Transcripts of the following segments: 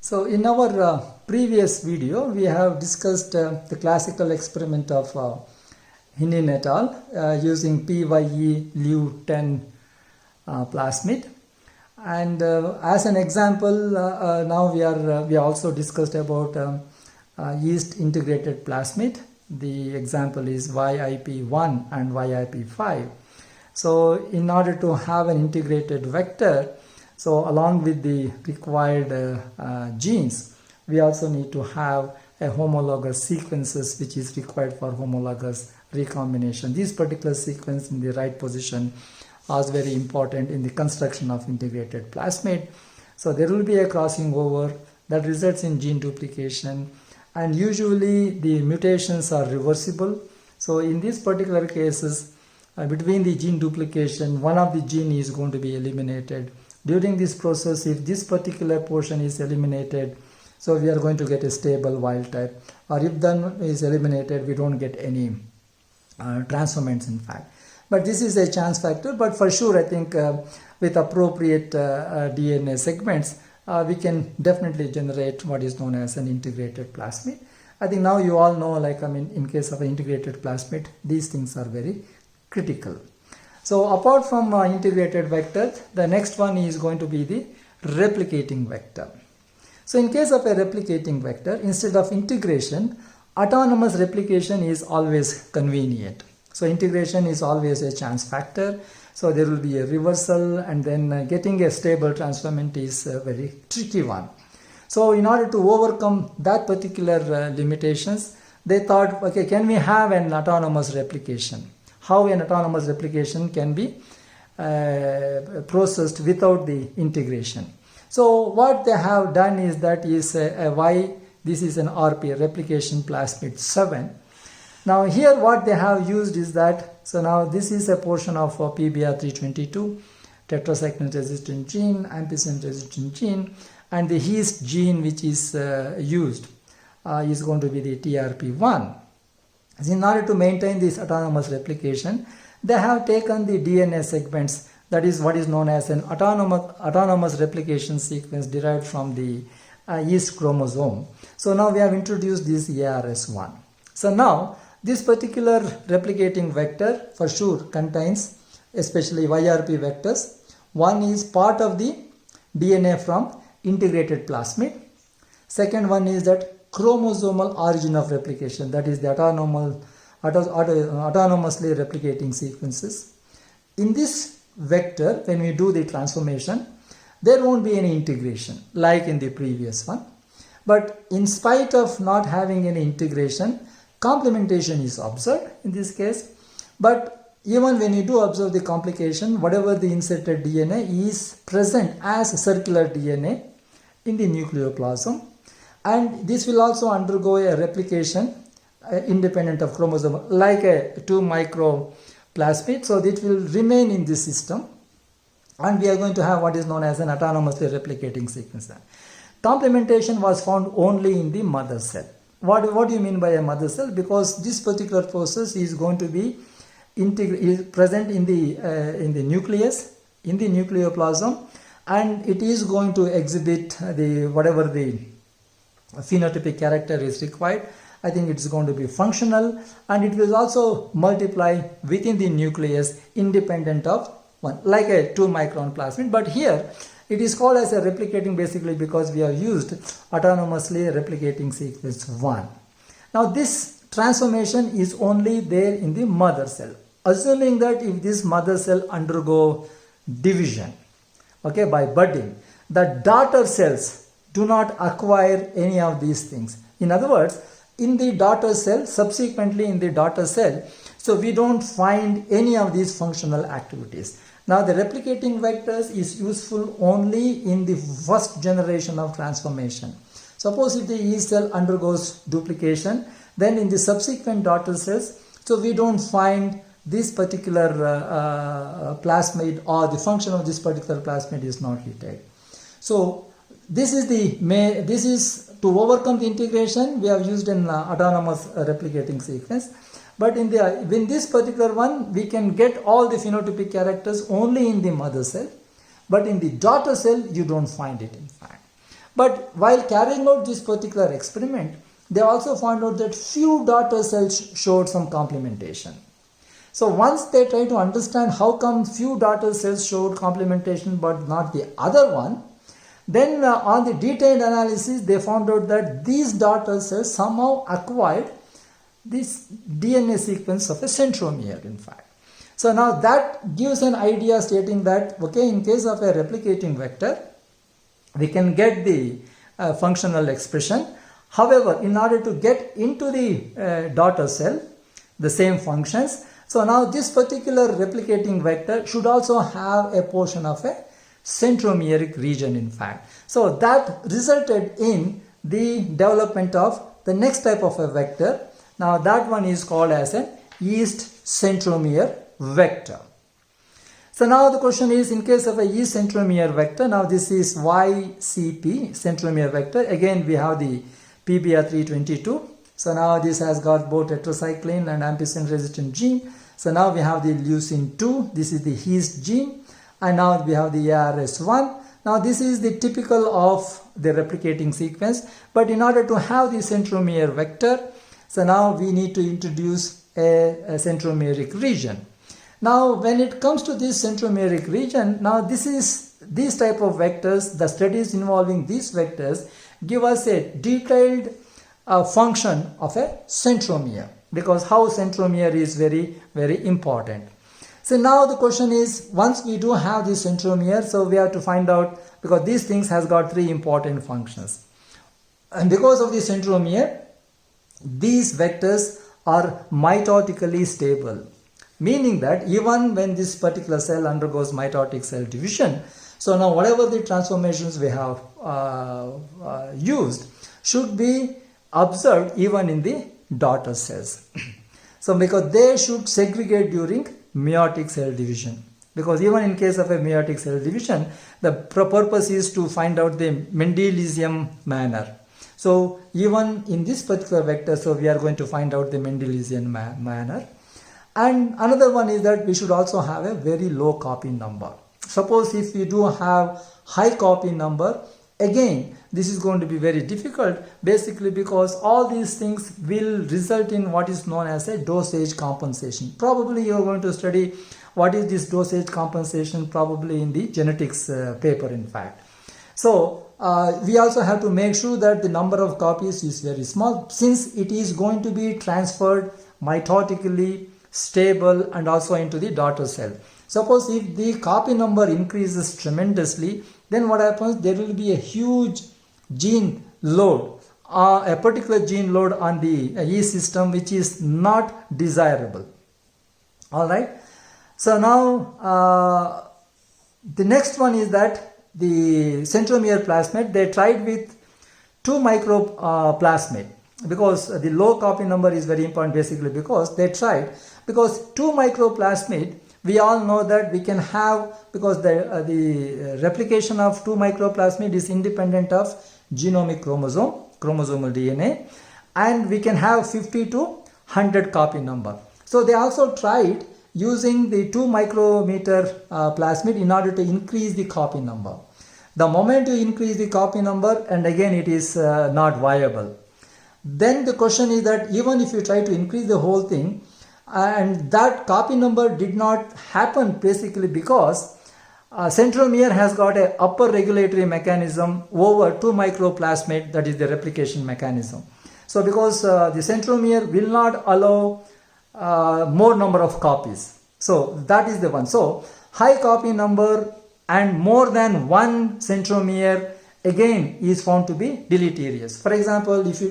So in our previous video, we have discussed the classical experiment of Henin et al. Using PYE Liu-10 plasmid. And as an example, now we also discussed about yeast integrated plasmid. The example is YIP1 and YIP5. So in order to have an integrated vector, so along with the required genes, we also need to have a homologous sequences which is required for homologous recombination. This particular sequence in the right position is very important in the construction of integrated plasmid. So there will be a crossing over that results in gene duplication, and usually the mutations are reversible. So in these particular cases, between the gene duplication, one of the gene is going to be eliminated. During this process, if this particular portion is eliminated, so we are going to get a stable wild type, or if that is eliminated, we don't get any transformants in fact. But this is a chance factor, but for sure I think with appropriate DNA segments, we can definitely generate what is known as an integrated plasmid. I think now you all know, in case of an integrated plasmid, these things are very critical. So apart from integrated vector, the next one is going to be the replicating vector. So in case of a replicating vector, instead of integration, autonomous replication is always convenient. So integration is always a chance factor. So there will be a reversal, and then getting a stable transformant is a very tricky one. So in order to overcome that particular limitations, they thought, okay, can we have an autonomous replication? How an autonomous replication can be processed without the integration. So what they have done is that is this is an RP, replication plasmid 7. Now here what they have used is that, so now this is a portion of PBR322, tetracycline resistant gene, ampicillin resistant gene, and the yeast gene which is used is going to be the TRP1. In order to maintain this autonomous replication, they have taken the DNA segments, that is what is known as an autonomous replication sequence derived from the yeast chromosome. So now we have introduced this ARS1. So now this particular replicating vector for sure contains especially YRP vectors. One is part of the DNA from integrated plasmid. Second one is that chromosomal origin of replication, that is the autonomously replicating sequences. In this vector, when we do the transformation, there won't be any integration like in the previous one. But in spite of not having any integration, complementation is observed in this case. But even when you do observe the complication, whatever the inserted DNA is present as circular DNA in the nucleoplasm. And this will also undergo a replication independent of chromosome, like a 2 microplasmid. So it will remain in this system, and we are going to have what is known as an autonomously replicating sequence. Complementation was found only in the mother cell. What do you mean by a mother cell? Because this particular process is going to be present in the nucleus, in the nucleoplasm, and it is going to exhibit whatever the phenotypic character is required. I think it's going to be functional, and it will also multiply within the nucleus independent of one, like a 2 micron plasmid. But here it is called as a replicating basically because we have used autonomously replicating sequence 1. Now this transformation is only there in the mother cell. Assuming that if this mother cell undergo division, okay, by budding, the daughter cells do not acquire any of these things. In other words, in the daughter cell, subsequently in the daughter cell, so we don't find any of these functional activities. Now the replicating vectors is useful only in the first generation of transformation. Suppose if the yeast cell undergoes duplication, then in the subsequent daughter cells, so we don't find this particular plasmid, or the function of this particular plasmid is not retained. So this is to overcome the integration, we have used an autonomous replicating sequence. But in this particular one, we can get all the phenotypic characters only in the mother cell. But in the daughter cell, you don't find it in fact. But while carrying out this particular experiment, they also found out that few daughter cells showed some complementation. So once they try to understand how come few daughter cells showed complementation but not the other one, then on the detailed analysis they found out that these daughter cells somehow acquired this DNA sequence of a centromere, in fact. So now that gives an idea stating that, okay, in case of a replicating vector, we can get the functional expression. However, in order to get into the daughter cell, the same functions, so now this particular replicating vector should also have a portion of a centromeric region, in fact. So that resulted in the development of the next type of a vector. Now that one is called as an yeast centromere vector. So now the question is, in case of a yeast centromere vector, now this is YCP centromere vector. Again we have the PBR322. So now this has got both tetracycline and ampicillin resistant gene. So now we have the leucine 2, this is the yeast gene, and now we have the ARS1. Now this is the typical of the replicating sequence, but in order to have the centromere vector, so now we need to introduce a centromeric region. Now when it comes to this centromeric region, now these type of vectors, the studies involving these vectors give us a detailed function of a centromere, because how centromere is very, very important. So now the question is, once we do have this centromere, so we have to find out, because these things has got three important functions. And because of the centromere, these vectors are mitotically stable, meaning that even when this particular cell undergoes mitotic cell division, so now whatever the transformations we have used should be observed even in the daughter cells. So because they should segregate during meiotic cell division, because even in case of a meiotic cell division, the purpose is to find out the Mendelian manner. So even in this particular vector, so we are going to find out the Mendelian manner. And another one is that we should also have a very low copy number. Suppose if we do have high copy number, again this is going to be very difficult, basically because all these things will result in what is known as a dosage compensation. Probably you are going to study what is this dosage compensation, probably in the genetics paper, in fact. So we also have to make sure that the number of copies is very small, since it is going to be transferred mitotically stable and also into the daughter cell. Suppose if the copy number increases tremendously, then what happens? There will be a huge gene load, a particular gene load on the yeast system, which is not desirable. All right. So now the next one is that the centromere plasmid, they tried with 2 microplasmid, because the low copy number is very important, basically because they tried, because 2 microplasmid, we all know that we can have, because the replication of 2 microplasmid is independent of genomic chromosomal DNA, and we can have 50 to 100 copy number. So they also tried using the 2 micrometer plasmid in order to increase the copy number. The moment you increase the copy number, and again it is not viable. Then the question is that even if you try to increase the whole thing, and that copy number did not happen, basically because centromere has got a upper regulatory mechanism over 2 microplasmid, that is the replication mechanism. So because the centromere will not allow more number of copies. So that is the one. So high copy number and more than one centromere again is found to be deleterious. For example, if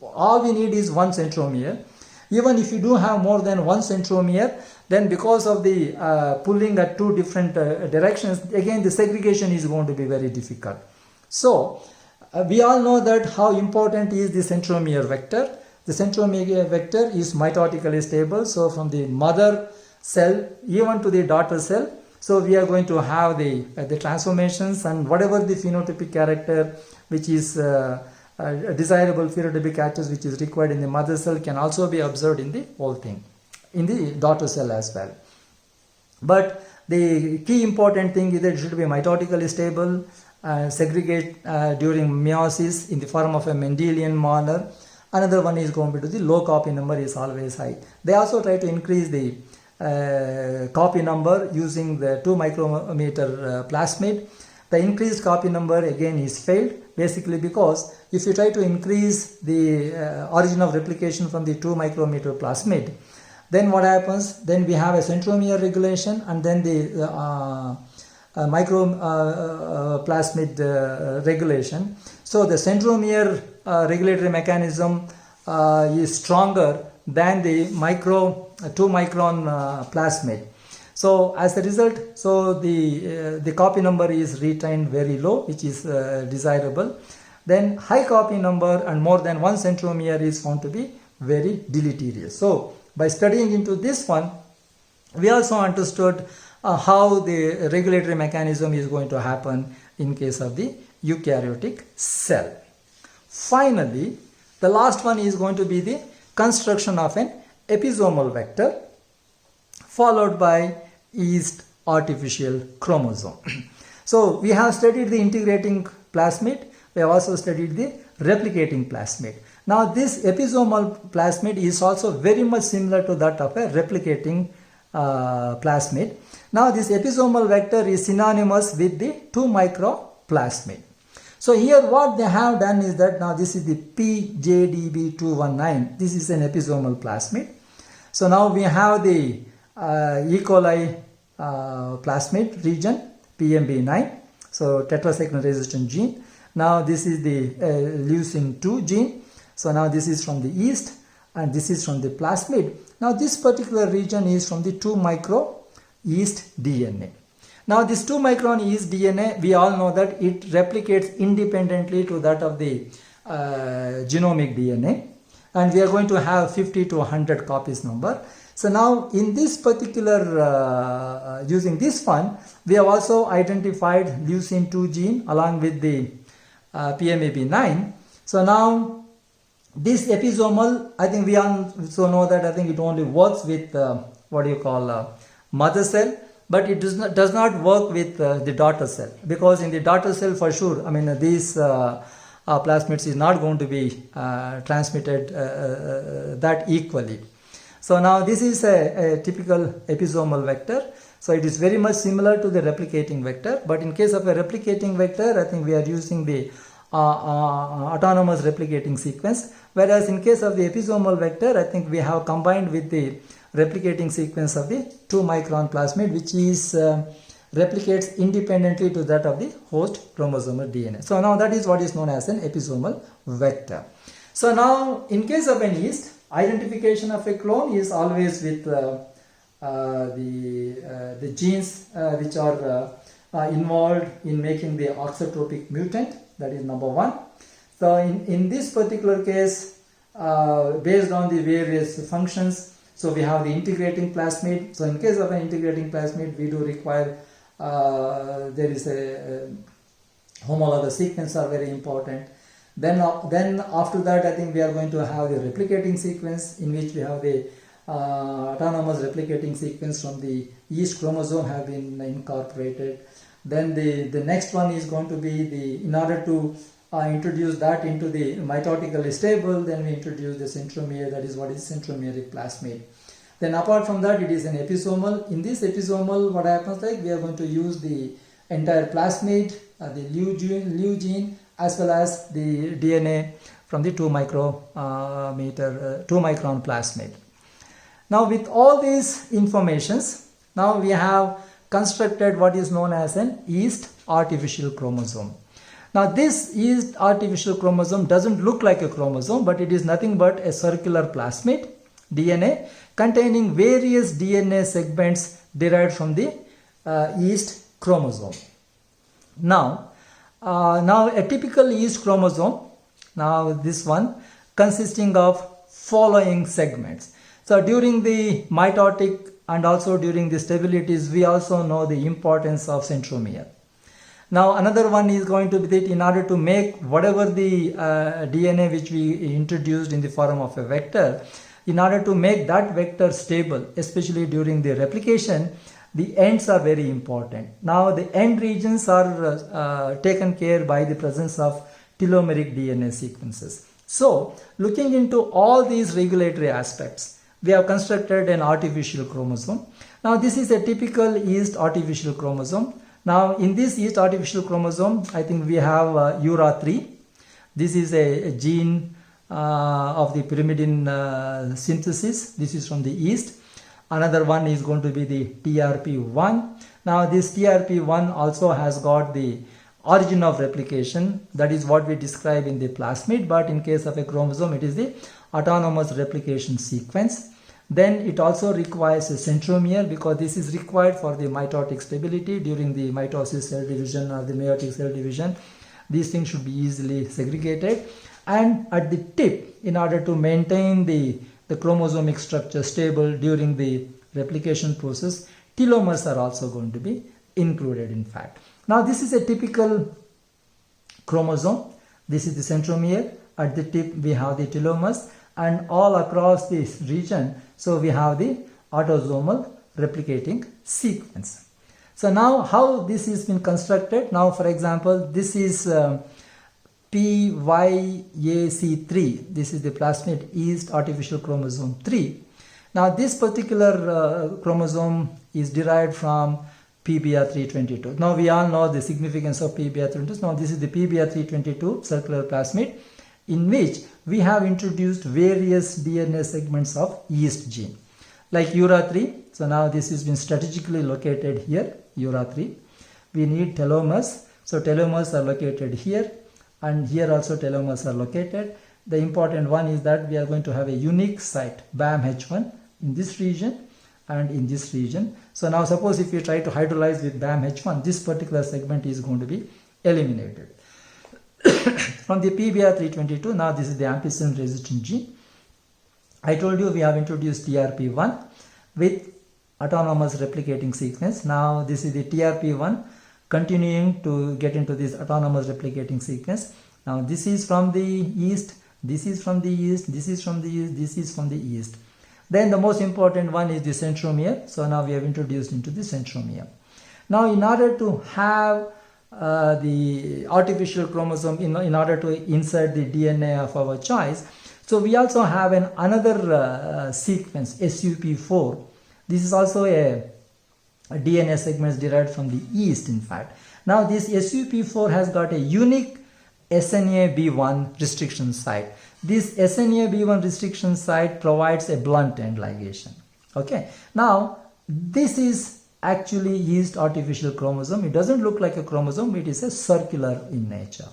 all we need is one centromere, even if you do have more than one centromere, then because of the pulling at 2 different directions, again the segregation is going to be very difficult. So we all know that how important is the centromere vector. The centromere vector is mitotically stable, so from the mother cell even to the daughter cell, so we are going to have the transformations, and whatever the phenotypic character which is desirable phenotypic characters which is required in the mother cell can also be observed in the whole thing, in the daughter cell as well. But the key important thing is that it should be mitotically stable, segregate during meiosis in the form of a Mendelian manner. Another one is going to be the low copy number is always high. They also try to increase the copy number using the 2 micrometer plasmid. The increased copy number again is failed, basically because if you try to increase the origin of replication from the 2 micrometer plasmid, then what happens? Then we have a centromere regulation and then the microplasmid regulation. So the centromere regulatory mechanism is stronger than the 2 micron plasmid. So as a result, so the copy number is retained very low, which is desirable. Then high copy number and more than 1 centromere is found to be very deleterious. So by studying into this one, we also understood how the regulatory mechanism is going to happen in case of the eukaryotic cell. Finally, the last one is going to be the construction of an episomal vector followed by yeast artificial chromosome. So we have studied the integrating plasmid, we have also studied the replicating plasmid. Now this episomal plasmid is also very much similar to that of a replicating plasmid. Now this episomal vector is synonymous with the 2 microplasmid. So here what they have done is that now this is the PJDB219. This is an episomal plasmid. So now we have the E. coli plasmid region, PMB9, so tetracycline resistant gene. Now this is the leucine 2 gene. So now this is from the yeast and this is from the plasmid. Now this particular region is from the 2 micro yeast DNA. Now this 2 micron yeast DNA, we all know that it replicates independently to that of the genomic DNA, and we are going to have 50 to 100 copies number. So now in this particular, using this one, we have also identified leucine 2 gene along with the PMAB9. So now this episomal, I think we also know that I think it only works with mother cell, but it does not work with the daughter cell, because in the daughter cell for sure, I mean these plasmids is not going to be transmitted that equally. So now this is a typical episomal vector. So it is very much similar to the replicating vector, but in case of a replicating vector, I think we are using the autonomous replicating sequence, whereas in case of the episomal vector, I think we have combined with the replicating sequence of the 2 micron plasmid, which is replicates independently to that of the host chromosomal DNA. So now that is what is known as an episomal vector. So now in case of an yeast, identification of a clone is always with the genes which are involved in making the auxotropic mutant, that is number 1. So in this particular case, based on the various functions, so we have the integrating plasmid. So in case of an integrating plasmid, we do require there is a homologous sequence are very important. Then after that, I think we are going to have the replicating sequence, in which we have the autonomous replicating sequence from the yeast chromosome have been incorporated. Then the next one is going to be in order to introduce that into the mitotically stable, then we introduce the centromere, that is what is centromeric plasmid. Then apart from that, it is an episomal. In this episomal, what happens, like we are going to use the entire plasmid, the leu gene, as well as the DNA from the 2 micron plasmid. Now with all these informations, now we have constructed what is known as an yeast artificial chromosome. Now this yeast artificial chromosome doesn't look like a chromosome, but it is nothing but a circular plasmid DNA containing various DNA segments derived from the yeast chromosome. Now a typical yeast chromosome, now this one consisting of following segments. So during the mitotic and also during the stabilities, we also know the importance of centromere. Now another one is going to be that in order to make whatever the DNA which we introduced in the form of a vector, in order to make that vector stable, especially during the replication, the ends are very important. Now the end regions are taken care by the presence of telomeric DNA sequences. So looking into all these regulatory aspects, we have constructed an artificial chromosome. Now this is a typical yeast artificial chromosome. Now in this yeast artificial chromosome, I think we have URA3. This is a gene of the pyrimidine synthesis. This is from the yeast. Another one is going to be the TRP1. Now this TRP1 also has got the origin of replication. That is what we describe in the plasmid, but in case of a chromosome, it is the autonomous replication sequence. Then it also requires a centromere, because this is required for the mitotic stability during the mitosis cell division or the meiotic cell division. These things should be easily segregated. And at the tip, in order to maintain the chromosomic structure stable during the replication process, telomeres are also going to be included, in fact. Now this is a typical chromosome. This is the centromere. At the tip we have the telomeres, and all across this region, so we have the autosomal replicating sequence. So now how this has been constructed? Now for example, this is PYAC3. This is the plasmid yeast artificial chromosome 3. Now this particular chromosome is derived from PBR322. Now we all know the significance of PBR322. Now this is the PBR322 circular plasmid, in which we have introduced various DNA segments of yeast gene like URA3. So now this has been strategically located here, URA3. We need telomeres. So telomeres are located here, and here also telomeres are located. The important one is that we are going to have a unique site, BAMH1, in this region and in this region. So now suppose if you try to hydrolyze with BAMH1, this particular segment is going to be eliminated. From the PBR322, now this is the ampicillin resistant gene. I told you we have introduced TRP1 with autonomous replicating sequence. Now this is the TRP1 continuing to get into this autonomous replicating sequence. Now this is from the yeast, this is from the yeast, this is from the yeast, this is from the yeast. Then the most important one is the centromere. So now we have introduced into the centromere. Now in order to have the artificial chromosome, in order to insert the DNA of our choice, so we also have another sequence, SUP4. This is also a DNA segment derived from the yeast, in fact. Now this SUP4 has got a unique SNAB1 restriction site. This SNAB1 restriction site provides a blunt end ligation. Okay. Now this is actually yeast artificial chromosome. It doesn't look like a chromosome. It is a circular in nature.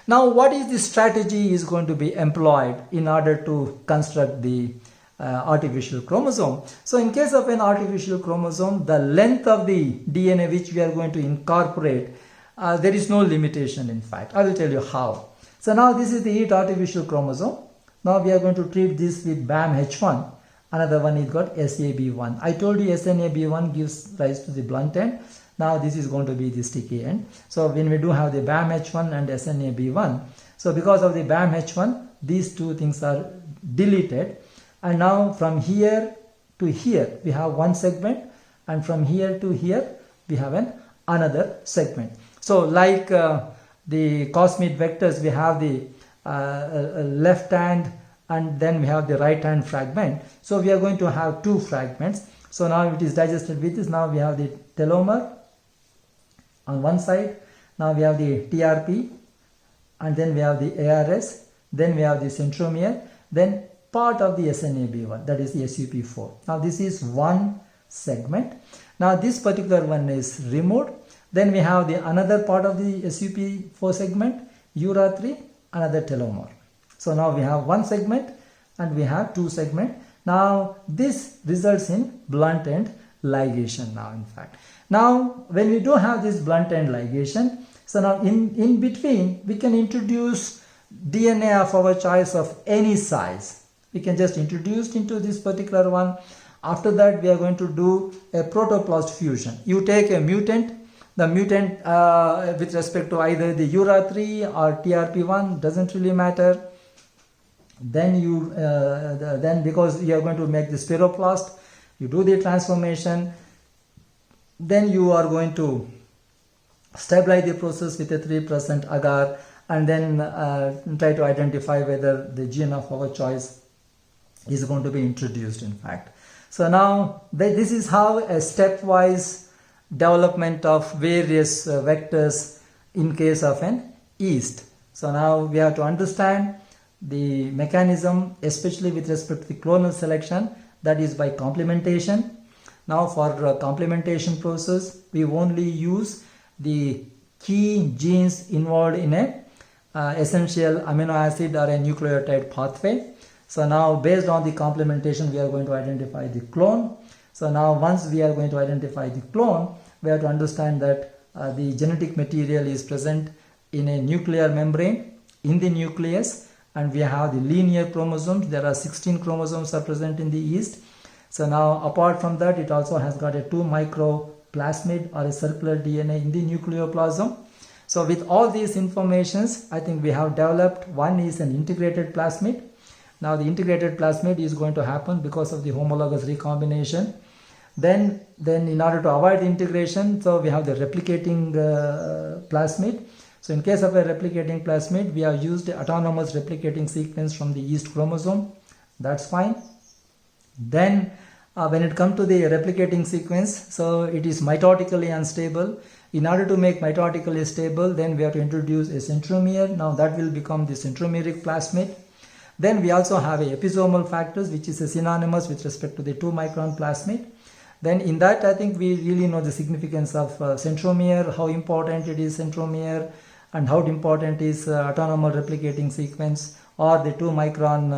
Now what is the strategy is going to be employed in order to construct the artificial chromosome? So in case of an artificial chromosome, the length of the DNA which we are going to incorporate, there is no limitation, in fact. I will tell you how. So now this is the yeast artificial chromosome. Now we are going to treat this with BAMH1. Another one is got SAB1. I told you SNAB1 gives rise to the blunt end. Now this is going to be the sticky end. So when we do have the BAMH1 and SNAB1, so because of the BAMH1, these two things are deleted. And now from here to here, we have one segment, and from here to here, we have another segment. So like the cosmid vectors, we have the left hand, and then we have the right hand fragment. So we are going to have two fragments. So now it is digested with this. Now we have the telomere on one side. Now we have the TRP, and then we have the ARS. Then we have the centromere. Then part of the SNAB1, that is the SUP4. Now this is one segment. Now this particular one is removed. Then we have the another part of the SUP4 segment, URA3, another telomere. So now we have one segment and we have two segments. Now this results in blunt end ligation now, in fact. Now when we do have this blunt end ligation, so now in between we can introduce DNA of our choice of any size. We can just introduce into this particular one. After that we are going to do a protoplast fusion. You take a mutant, the mutant with respect to either the URA3 or TRP1, doesn't really matter. Then you then because you are going to make the spiroplast, you do the transformation, then you are going to stabilize the process with a 3% agar, and then try to identify whether the gene of our choice is going to be introduced, in fact. So now this is how a stepwise development of various vectors in case of an yeast. So now we have to understand the mechanism, especially with respect to the clonal selection, that is by complementation. Now for complementation process, we only use the key genes involved in a essential amino acid or a nucleotide pathway. So now based on the complementation, we are going to identify the clone. So now once we are going to identify the clone, we have to understand that the genetic material is present in a nuclear membrane in the nucleus, and we have the linear chromosomes. There are 16 chromosomes are present in the yeast. So now apart from that, it also has got a 2 microplasmid or a circular DNA in the nucleoplasm. So with all these informations, I think we have developed, one is an integrated plasmid. Now the integrated plasmid is going to happen because of the homologous recombination. Then in order to avoid the integration, so we have the replicating plasmid. So in case of a replicating plasmid, we have used the autonomous replicating sequence from the yeast chromosome. That's fine. Then when it comes to the replicating sequence, so it is mitotically unstable. In order to make mitotically stable, then we have to introduce a centromere. Now that will become the centromeric plasmid. Then we also have a episomal factors, which is a synonymous with respect to the 2 micron plasmid. Then in that, I think we really know the significance of centromere, how important it is centromere, and how important is autonomous replicating sequence or the 2 micron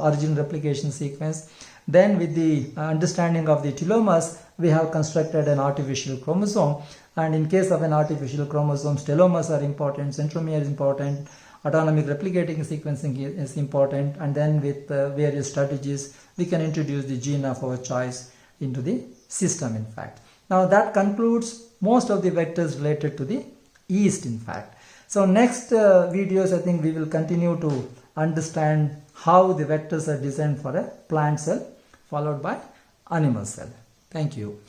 origin replication sequence. Then with the understanding of the telomeres, we have constructed an artificial chromosome, and in case of an artificial chromosome, telomeres are important, centromere is important, autonomic replicating sequencing is important, and then with various strategies we can introduce the gene of our choice into the system, in fact. Now that concludes most of the vectors related to the yeast, in fact. So next videos, I think we will continue to understand how the vectors are designed for a plant cell followed by animal cell. Thank you.